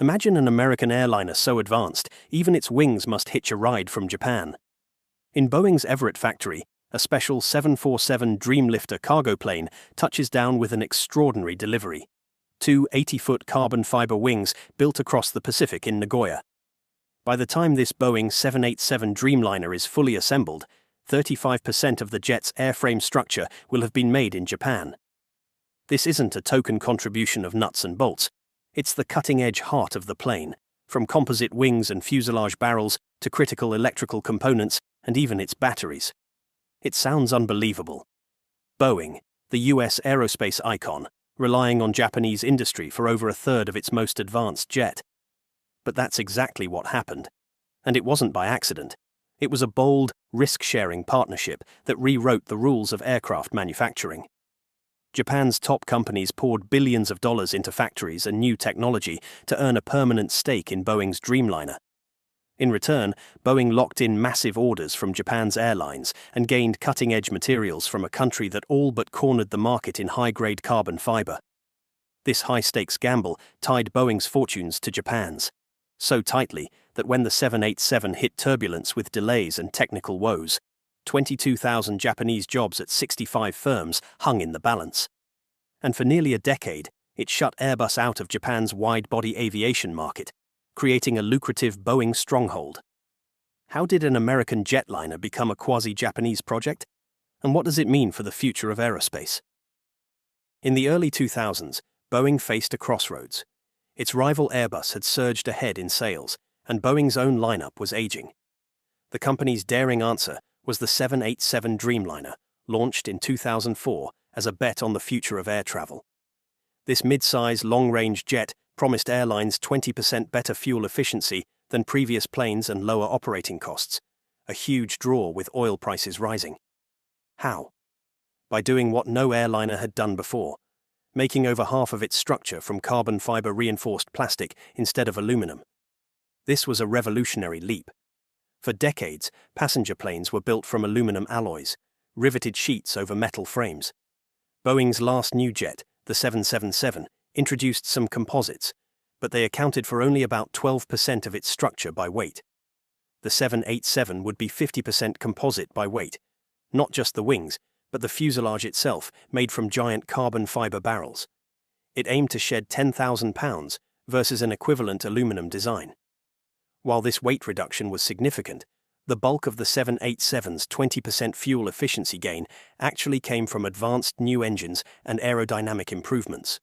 Imagine an American airliner so advanced, even its wings must hitch a ride from Japan. In Boeing's Everett factory, a special 747 Dreamliner cargo plane touches down with an extraordinary delivery. Two 80-foot carbon fiber wings built across the Pacific in Nagoya. By the time this Boeing 787 Dreamliner is fully assembled, 35% of the jet's airframe structure will have been made in Japan. This isn't a token contribution of nuts and bolts. It's the cutting-edge heart of the plane, from composite wings and fuselage barrels to critical electrical components and even its batteries. It sounds unbelievable. Boeing, the US aerospace icon, relying on Japanese industry for over a third of its most advanced jet. But that's exactly what happened. And it wasn't by accident. It was a bold, risk-sharing partnership that rewrote the rules of aircraft manufacturing. Japan's top companies poured billions of dollars into factories and new technology to earn a permanent stake in Boeing's Dreamliner. In return, Boeing locked in massive orders from Japan's airlines and gained cutting-edge materials from a country that all but cornered the market in high-grade carbon fiber. This high-stakes gamble tied Boeing's fortunes to Japan's, so tightly that when the 787 hit turbulence with delays and technical woes, 22,000 Japanese jobs at 65 firms hung in the balance. And for nearly a decade, it shut Airbus out of Japan's wide-body aviation market, creating a lucrative Boeing stronghold. How did an American jetliner become a quasi-Japanese project? And what does it mean for the future of aerospace? In the early 2000s, Boeing faced a crossroads. Its rival Airbus had surged ahead in sales, and Boeing's own lineup was aging. The company's daring answer was the 787 Dreamliner, launched in 2004 as a bet on the future of air travel. This mid-size, long-range jet promised airlines 20% better fuel efficiency than previous planes and lower operating costs, a huge draw with oil prices rising. How? By doing what no airliner had done before, making over half of its structure from carbon fiber reinforced plastic instead of aluminum. This was a revolutionary leap. For decades, passenger planes were built from aluminum alloys, riveted sheets over metal frames. Boeing's last new jet, the 777, introduced some composites, but they accounted for only about 12% of its structure by weight. The 787 would be 50% composite by weight, not just the wings, but the fuselage itself, made from giant carbon fiber barrels. It aimed to shed 10,000 pounds versus an equivalent aluminum design. While this weight reduction was significant, the bulk of the 787's 20% fuel efficiency gain actually came from advanced new engines and aerodynamic improvements.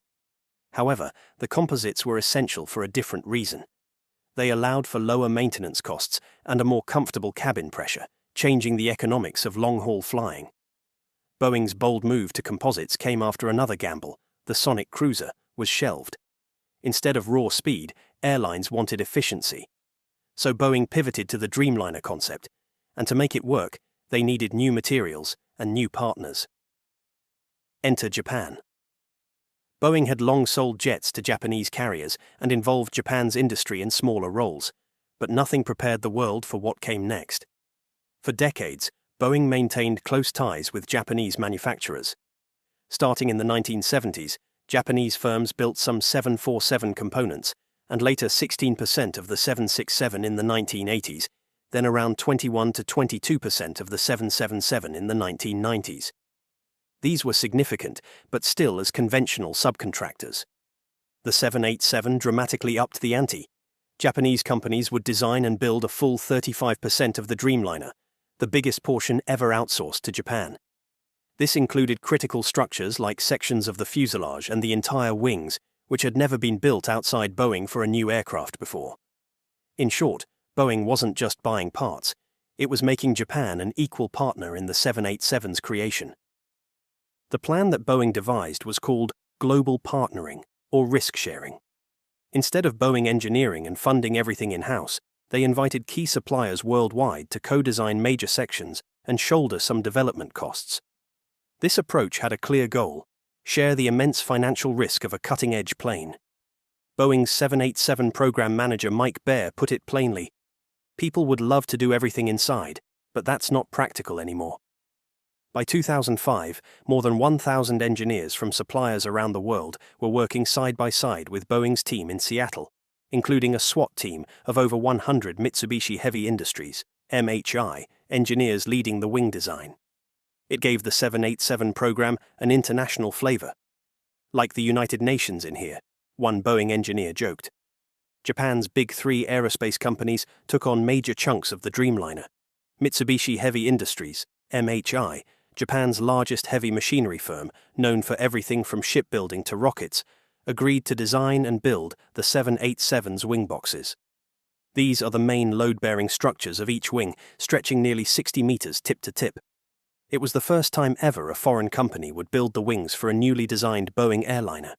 However, the composites were essential for a different reason. They allowed for lower maintenance costs and a more comfortable cabin pressure, changing the economics of long-haul flying. Boeing's bold move to composites came after another gamble. The Sonic Cruiser was shelved. Instead of raw speed, airlines wanted efficiency. So Boeing pivoted to the Dreamliner concept, and to make it work, they needed new materials and new partners. Enter Japan. Boeing had long sold jets to Japanese carriers and involved Japan's industry in smaller roles, but nothing prepared the world for what came next. For decades, Boeing maintained close ties with Japanese manufacturers. Starting in the 1970s, Japanese firms built some 747 components, and later 16% of the 767 in the 1980s, then around 21 to 22% of the 777 in the 1990s. These were significant, but still as conventional subcontractors. The 787 dramatically upped the ante. Japanese companies would design and build a full 35% of the Dreamliner, the biggest portion ever outsourced to Japan. This included critical structures like sections of the fuselage and the entire wings, which had never been built outside Boeing for a new aircraft before. In short, Boeing wasn't just buying parts, it was making Japan an equal partner in the 787's creation. The plan that Boeing devised was called global partnering, or risk-sharing. Instead of Boeing engineering and funding everything in-house, they invited key suppliers worldwide to co-design major sections and shoulder some development costs. This approach had a clear goal: share the immense financial risk of a cutting-edge plane. Boeing's 787 program manager Mike Baer put it plainly: people would love to do everything inside, but that's not practical anymore. By 2005, more than 1,000 engineers from suppliers around the world were working side by side with Boeing's team in Seattle, including a SWAT team of over 100 Mitsubishi Heavy Industries (MHI) engineers leading the wing design. It gave the 787 program an international flavor. Like the United Nations in here, one Boeing engineer joked. Japan's big three aerospace companies took on major chunks of the Dreamliner. Mitsubishi Heavy Industries, MHI, Japan's largest heavy machinery firm, known for everything from shipbuilding to rockets, agreed to design and build the 787's wing boxes. These are the main load-bearing structures of each wing, stretching nearly 60 meters tip to tip. It was the first time ever a foreign company would build the wings for a newly designed Boeing airliner.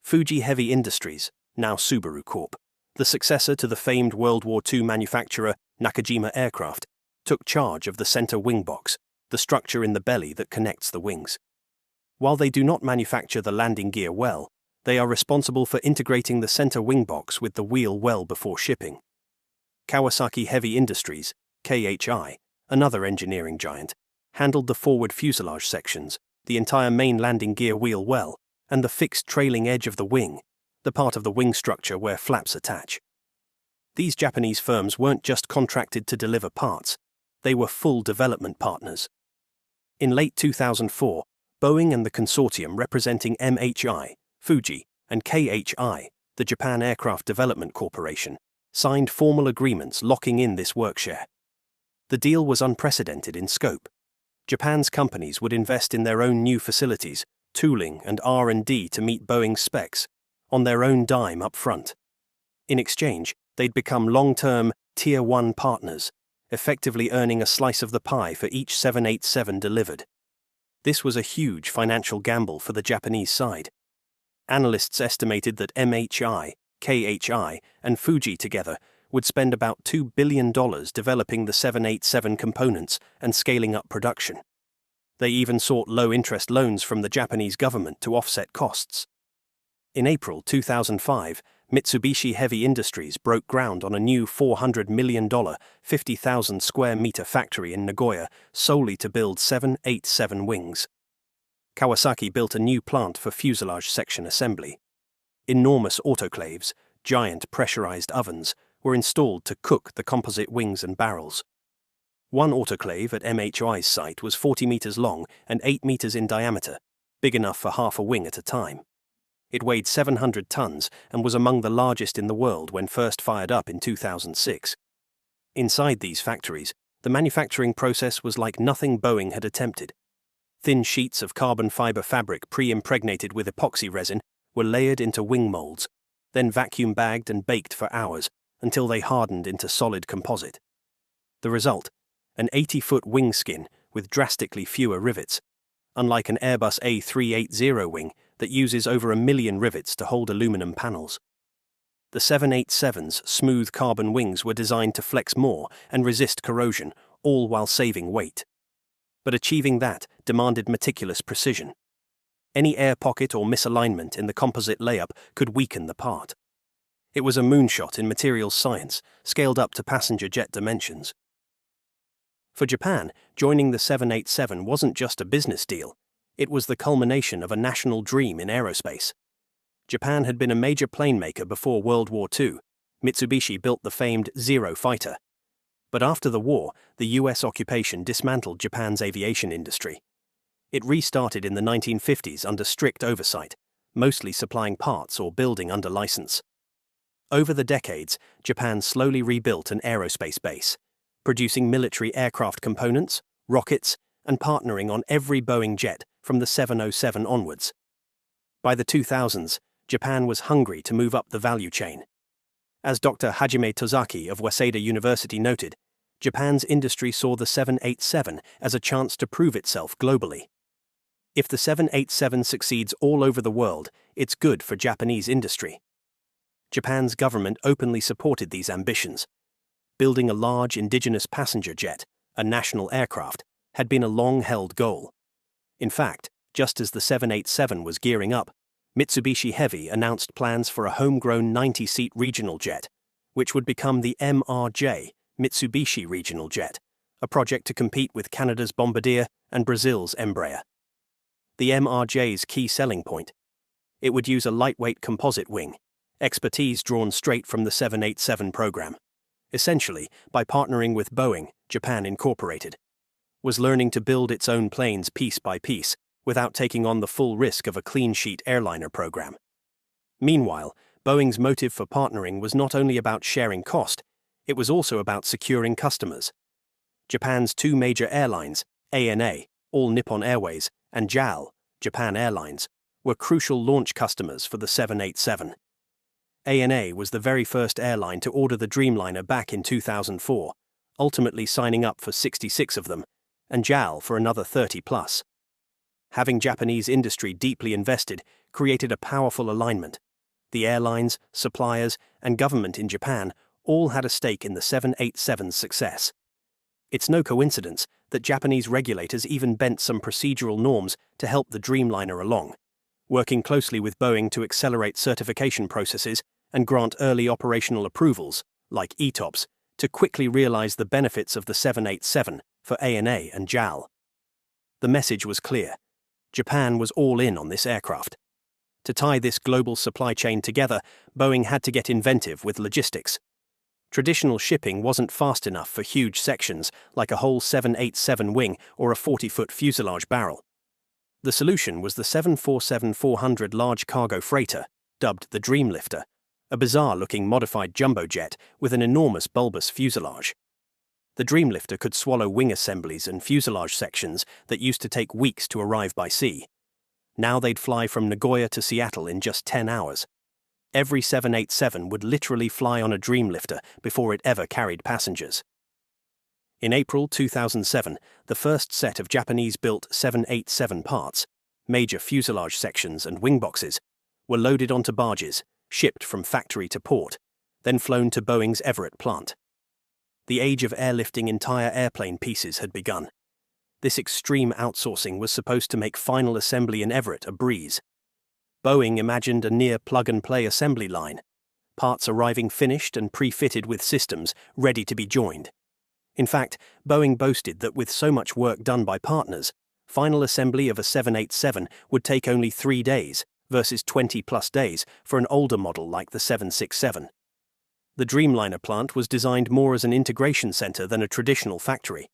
Fuji Heavy Industries, now Subaru Corp., the successor to the famed World War II manufacturer Nakajima Aircraft, took charge of the center wing box, the structure in the belly that connects the wings. While they do not manufacture the landing gear well, they are responsible for integrating the center wing box with the wheel well before shipping. Kawasaki Heavy Industries, KHI, another engineering giant, handled the forward fuselage sections, the entire main landing gear wheel well, and the fixed trailing edge of the wing, the part of the wing structure where flaps attach. These Japanese firms weren't just contracted to deliver parts, they were full development partners. In late 2004, Boeing and the consortium representing MHI, Fuji, and KHI, the Japan Aircraft Development Corporation, signed formal agreements locking in this workshare. The deal was unprecedented in scope. Japan's companies would invest in their own new facilities, tooling and R&D to meet Boeing's specs, on their own dime up front. In exchange, they'd become long-term, Tier 1 partners, effectively earning a slice of the pie for each 787 delivered. This was a huge financial gamble for the Japanese side. Analysts estimated that MHI, KHI, and Fuji together would spend about $2 billion developing the 787 components and scaling up production. They even sought low-interest loans from the Japanese government to offset costs. In April 2005, Mitsubishi Heavy Industries broke ground on a new $400 million, 50,000 square meter factory in Nagoya solely to build 787 wings. Kawasaki built a new plant for fuselage section assembly. Enormous autoclaves, giant pressurized ovens, were installed to cook the composite wings and barrels. One autoclave at MHI's site was 40 meters long and 8 meters in diameter, big enough for half a wing at a time. It weighed 700 tons and was among the largest in the world when first fired up in 2006. Inside these factories, the manufacturing process was like nothing Boeing had attempted. Thin sheets of carbon fiber fabric pre-impregnated with epoxy resin were layered into wing molds, then vacuum bagged and baked for hours until they hardened into solid composite. The result? An 80-foot wing skin with drastically fewer rivets, unlike an Airbus A380 wing that uses over 1 million rivets to hold aluminum panels. The 787's smooth carbon wings were designed to flex more and resist corrosion, all while saving weight. But achieving that demanded meticulous precision. Any air pocket or misalignment in the composite layup could weaken the part. It was a moonshot in materials science, scaled up to passenger jet dimensions. For Japan, joining the 787 wasn't just a business deal. It was the culmination of a national dream in aerospace. Japan had been a major plane maker before World War II. Mitsubishi built the famed Zero fighter. But after the war, the US occupation dismantled Japan's aviation industry. It restarted in the 1950s under strict oversight, mostly supplying parts or building under license. Over the decades, Japan slowly rebuilt an aerospace base, producing military aircraft components, rockets, and partnering on every Boeing jet from the 707 onwards. By the 2000s, Japan was hungry to move up the value chain. As Dr. Hajime Tozaki of Waseda University noted, Japan's industry saw the 787 as a chance to prove itself globally. If the 787 succeeds all over the world, it's good for Japanese industry. Japan's government openly supported these ambitions. Building a large indigenous passenger jet, a national aircraft, had been a long-held goal. In fact, just as the 787 was gearing up, Mitsubishi Heavy announced plans for a homegrown 90-seat regional jet, which would become the MRJ, Mitsubishi Regional Jet, a project to compete with Canada's Bombardier and Brazil's Embraer. The MRJ's key selling point: it would use a lightweight composite wing, expertise drawn straight from the 787 program. Essentially, by partnering with Boeing, Japan Incorporated, was learning to build its own planes piece by piece without taking on the full risk of a clean-sheet airliner program. Meanwhile, Boeing's motive for partnering was not only about sharing cost, it was also about securing customers. Japan's two major airlines, ANA, All Nippon Airways, and JAL, Japan Airlines, were crucial launch customers for the 787. ANA was the very first airline to order the Dreamliner back in 2004, ultimately signing up for 66 of them, and JAL for another 30 plus. Having Japanese industry deeply invested created a powerful alignment. The airlines, suppliers, and government in Japan all had a stake in the 787's success. It's no coincidence that Japanese regulators even bent some procedural norms to help the Dreamliner along, working closely with Boeing to accelerate certification processes and grant early operational approvals, like ETOPS, to quickly realize the benefits of the 787 for ANA and JAL. The message was clear. Japan was all in on this aircraft. To tie this global supply chain together, Boeing had to get inventive with logistics. Traditional shipping wasn't fast enough for huge sections like a whole 787 wing or a 40-foot fuselage barrel. The solution was the 747-400 large cargo freighter, dubbed the Dreamlifter, a bizarre-looking modified jumbo jet with an enormous bulbous fuselage. The Dreamlifter could swallow wing assemblies and fuselage sections that used to take weeks to arrive by sea. Now they'd fly from Nagoya to Seattle in just 10 hours. Every 787 would literally fly on a Dreamlifter before it ever carried passengers. In April 2007, the first set of Japanese-built 787 parts, major fuselage sections and wing boxes, were loaded onto barges, shipped from factory to port, then flown to Boeing's Everett plant. The age of airlifting entire airplane pieces had begun. This extreme outsourcing was supposed to make final assembly in Everett a breeze. Boeing imagined a near plug-and-play assembly line, parts arriving finished and pre-fitted with systems ready to be joined. In fact, Boeing boasted that with so much work done by partners, final assembly of a 787 would take only 3 days versus 20-plus days for an older model like the 767. The Dreamliner plant was designed more as an integration center than a traditional factory.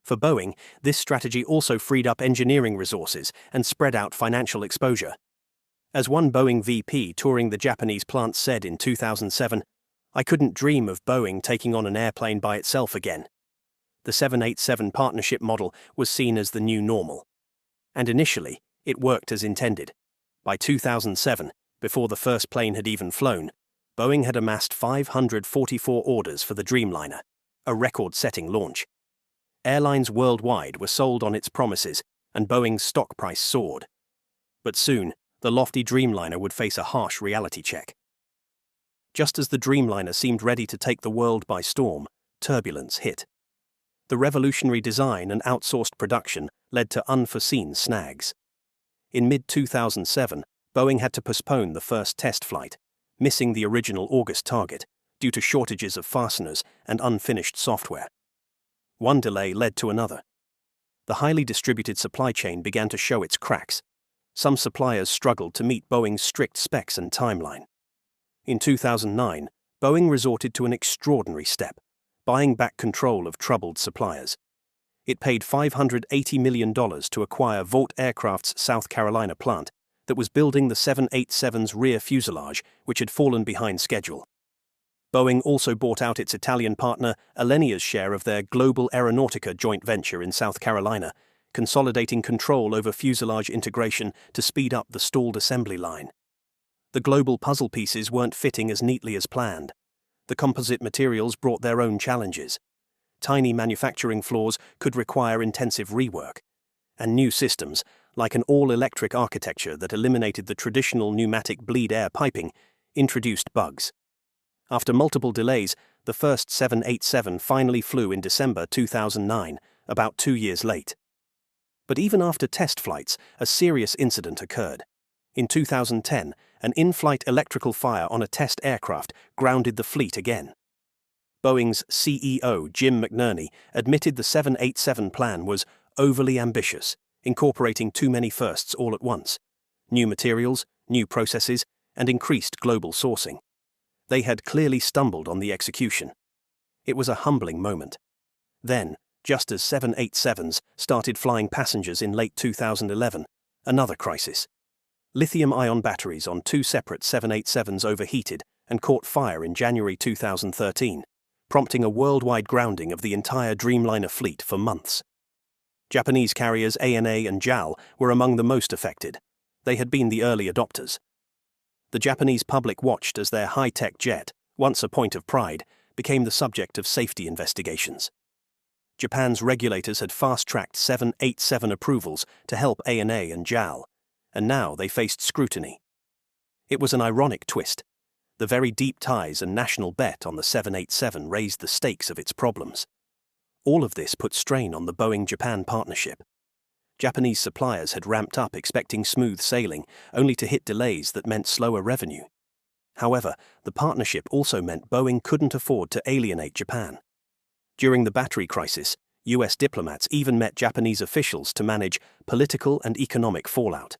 For Boeing, this strategy also freed up engineering resources and spread out financial exposure. As one Boeing VP touring the Japanese plant said in 2007, "I couldn't dream of Boeing taking on an airplane by itself again." The 787 partnership model was seen as the new normal. And initially, it worked as intended. By 2007, before the first plane had even flown, Boeing had amassed 544 orders for the Dreamliner, a record-setting launch. Airlines worldwide were sold on its promises, and Boeing's stock price soared. But soon, the lofty Dreamliner would face a harsh reality check. Just as the Dreamliner seemed ready to take the world by storm, turbulence hit. The revolutionary design and outsourced production led to unforeseen snags. In mid-2007, Boeing had to postpone the first test flight, missing the original August target due to shortages of fasteners and unfinished software. One delay led to another. The highly distributed supply chain began to show its cracks. Some suppliers struggled to meet Boeing's strict specs and timeline. In 2009, Boeing resorted to an extraordinary step, buying back control of troubled suppliers. It paid $580 million to acquire Vought Aircraft's South Carolina plant that was building the 787's rear fuselage, which had fallen behind schedule. Boeing also bought out its Italian partner Alenia's share of their Global Aeronautica joint venture in South Carolina, consolidating control over fuselage integration to speed up the stalled assembly line. The global puzzle pieces weren't fitting as neatly as planned. The composite materials brought their own challenges. Tiny manufacturing flaws could require intensive rework. And new systems, like an all-electric architecture that eliminated the traditional pneumatic bleed air piping, introduced bugs. After multiple delays, the first 787 finally flew in December 2009, about 2 years late. But even after test flights, a serious incident occurred. In 2010, an in-flight electrical fire on a test aircraft grounded the fleet again. Boeing's CEO, Jim McNerney, admitted the 787 plan was overly ambitious, incorporating too many firsts all at once. New materials, new processes, and increased global sourcing. They had clearly stumbled on the execution. It was a humbling moment. Then, just as 787s started flying passengers in late 2011, another crisis. Lithium-ion batteries on two separate 787s overheated and caught fire in January 2013, prompting a worldwide grounding of the entire Dreamliner fleet for months. Japanese carriers ANA and JAL were among the most affected. They had been the early adopters. The Japanese public watched as their high-tech jet, once a point of pride, became the subject of safety investigations. Japan's regulators had fast-tracked 787 approvals to help ANA and JAL, and now they faced scrutiny. It was an ironic twist. The very deep ties and national bet on the 787 raised the stakes of its problems. All of this put strain on the Boeing-Japan partnership. Japanese suppliers had ramped up expecting smooth sailing, only to hit delays that meant slower revenue. However, the partnership also meant Boeing couldn't afford to alienate Japan. During the battery crisis, US diplomats even met Japanese officials to manage political and economic fallout.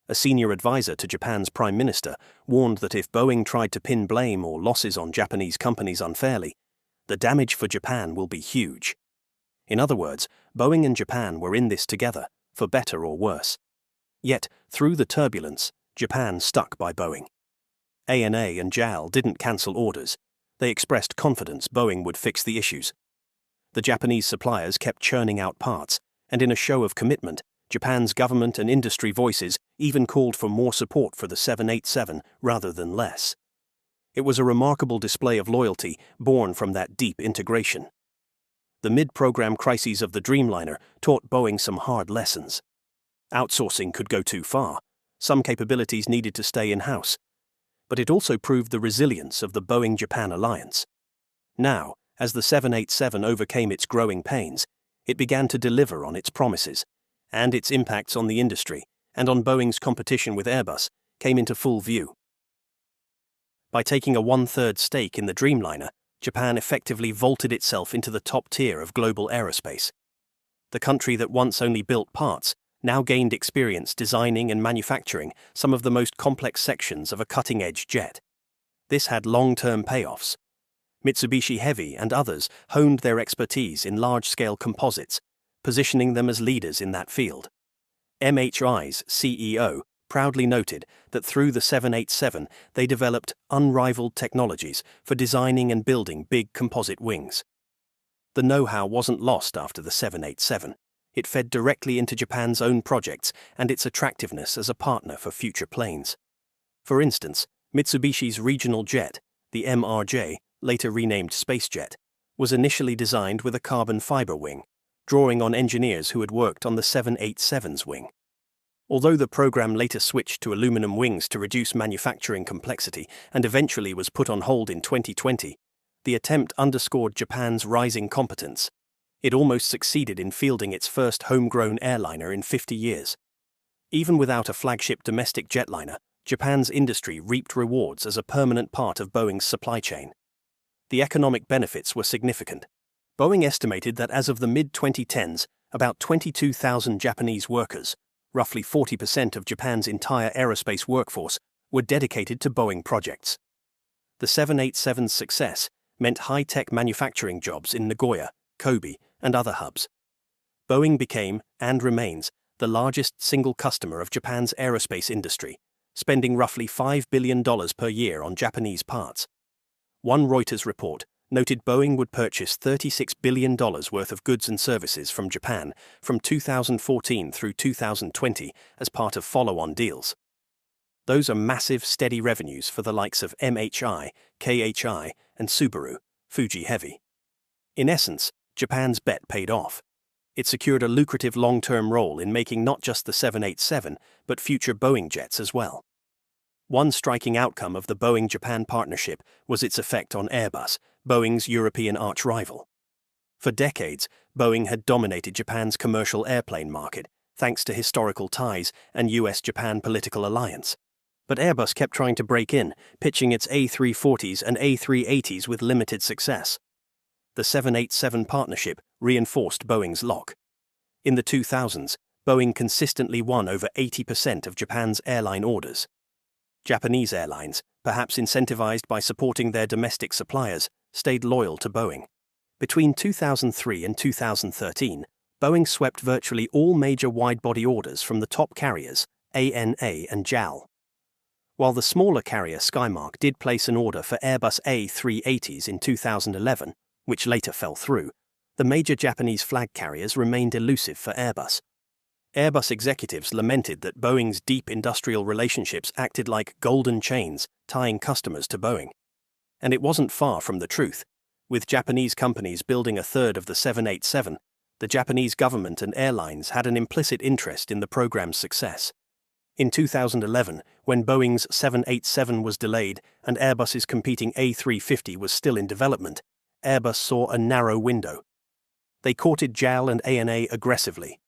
A senior advisor to Japan's prime minister warned that if Boeing tried to pin blame or losses on Japanese companies unfairly, the damage for Japan will be huge. In other words, Boeing and Japan were in this together, for better or worse. Yet, through the turbulence, Japan stuck by Boeing. ANA and JAL didn't cancel orders. They expressed confidence Boeing would fix the issues. The Japanese suppliers kept churning out parts, and in a show of commitment, Japan's government and industry voices even called for more support for the 787 rather than less. It was a remarkable display of loyalty born from that deep integration. The mid-program crises of the Dreamliner taught Boeing some hard lessons. Outsourcing could go too far. Some capabilities needed to stay in-house. But it also proved the resilience of the Boeing-Japan alliance. Now, as the 787 overcame its growing pains, it began to deliver on its promises, and its impacts on the industry and on Boeing's competition with Airbus came into full view. By taking a one-third stake in the Dreamliner, Japan effectively vaulted itself into the top tier of global aerospace. The country that once only built parts now gained experience designing and manufacturing some of the most complex sections of a cutting-edge jet. This had long-term payoffs. Mitsubishi Heavy and others honed their expertise in large-scale composites, positioning them as leaders in that field. MHI's CEO proudly noted that through the 787 they developed unrivaled technologies for designing and building big composite wings. The know-how wasn't lost after the 787. It fed directly into Japan's own projects and its attractiveness as a partner for future planes. For instance, Mitsubishi's regional jet, the MRJ, later renamed SpaceJet, was initially designed with a carbon fiber wing, drawing on engineers who had worked on the 787's wing. Although the program later switched to aluminum wings to reduce manufacturing complexity and eventually was put on hold in 2020, the attempt underscored Japan's rising competence. It almost succeeded in fielding its first homegrown airliner in 50 years. Even without a flagship domestic jetliner, Japan's industry reaped rewards as a permanent part of Boeing's supply chain. The economic benefits were significant. Boeing estimated that as of the mid-2010s, about 22,000 Japanese workers, roughly 40% of Japan's entire aerospace workforce, were dedicated to Boeing projects. The 787's success meant high-tech manufacturing jobs in Nagoya, Kobe, and other hubs. Boeing became, and remains, the largest single customer of Japan's aerospace industry, spending roughly $5 billion per year on Japanese parts. One Reuters report noted Boeing would purchase $36 billion worth of goods and services from Japan from 2014 through 2020 as part of follow-on deals. Those are massive, steady revenues for the likes of MHI, KHI, and Subaru, Fuji Heavy. In essence, Japan's bet paid off. It secured a lucrative long-term role in making not just the 787, but future Boeing jets as well. One striking outcome of the Boeing-Japan partnership was its effect on Airbus, Boeing's European arch-rival. For decades, Boeing had dominated Japan's commercial airplane market, thanks to historical ties and US-Japan political alliance. But Airbus kept trying to break in, pitching its A340s and A380s with limited success. The 787 partnership reinforced Boeing's lock. In the 2000s, Boeing consistently won over 80% of Japan's airline orders. Japanese airlines, perhaps incentivized by supporting their domestic suppliers, stayed loyal to Boeing. Between 2003 and 2013, Boeing swept virtually all major wide-body orders from the top carriers, ANA and JAL. While the smaller carrier Skymark did place an order for Airbus A380s in 2011, which later fell through, the major Japanese flag carriers remained elusive for Airbus. Airbus executives lamented that Boeing's deep industrial relationships acted like golden chains tying customers to Boeing. And it wasn't far from the truth. With Japanese companies building a third of the 787, the Japanese government and airlines had an implicit interest in the program's success. In 2011, when Boeing's 787 was delayed and Airbus's competing A350 was still in development, Airbus saw a narrow window. They courted JAL and ANA aggressively.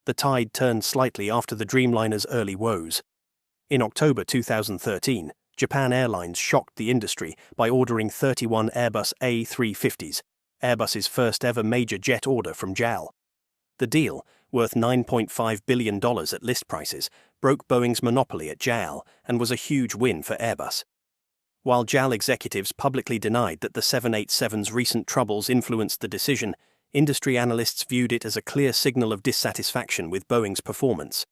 The tide turned slightly after the Dreamliner's early woes. In October 2013, Japan Airlines shocked the industry by ordering 31 Airbus A350s, Airbus's first ever major jet order from JAL. The deal, worth $9.5 billion at list prices, broke Boeing's monopoly at JAL and was a huge win for Airbus. While JAL executives publicly denied that the 787's recent troubles influenced the decision, industry analysts viewed it as a clear signal of dissatisfaction with Boeing's performance.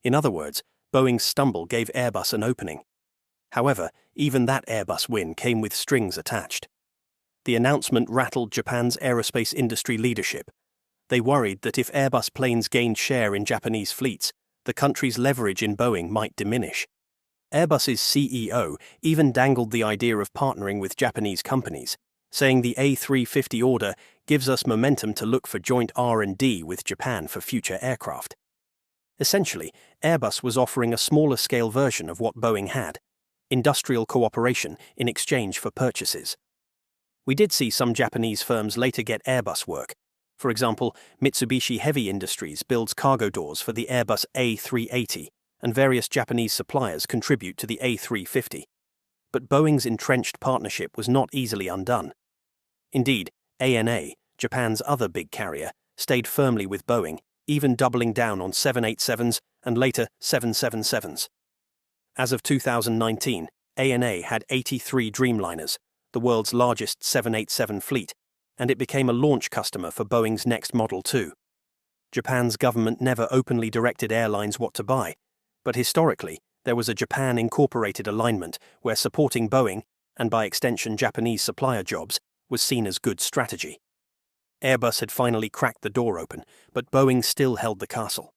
In other words, Boeing's stumble gave Airbus an opening. However, even that Airbus win came with strings attached. The announcement rattled Japan's aerospace industry leadership. They worried that if Airbus planes gained share in Japanese fleets, the country's leverage in Boeing might diminish. Airbus's CEO even dangled the idea of partnering with Japanese companies, saying the A350 order gives us momentum to look for joint R&D with Japan for future aircraft. Essentially, Airbus was offering a smaller-scale version of what Boeing had: industrial cooperation in exchange for purchases. We did see some Japanese firms later get Airbus work. For example, Mitsubishi Heavy Industries builds cargo doors for the Airbus A380, and various Japanese suppliers contribute to the A350. But Boeing's entrenched partnership was not easily undone. Indeed, ANA, Japan's other big carrier, stayed firmly with Boeing, even doubling down on 787s and later 777s. As of 2019, ANA had 83 Dreamliners, the world's largest 787 fleet, and it became a launch customer for Boeing's next Model 2. Japan's government never openly directed airlines what to buy, but historically, there was a Japan-incorporated alignment where supporting Boeing, and by extension Japanese supplier jobs, was seen as good strategy. Airbus had finally cracked the door open, but Boeing still held the castle.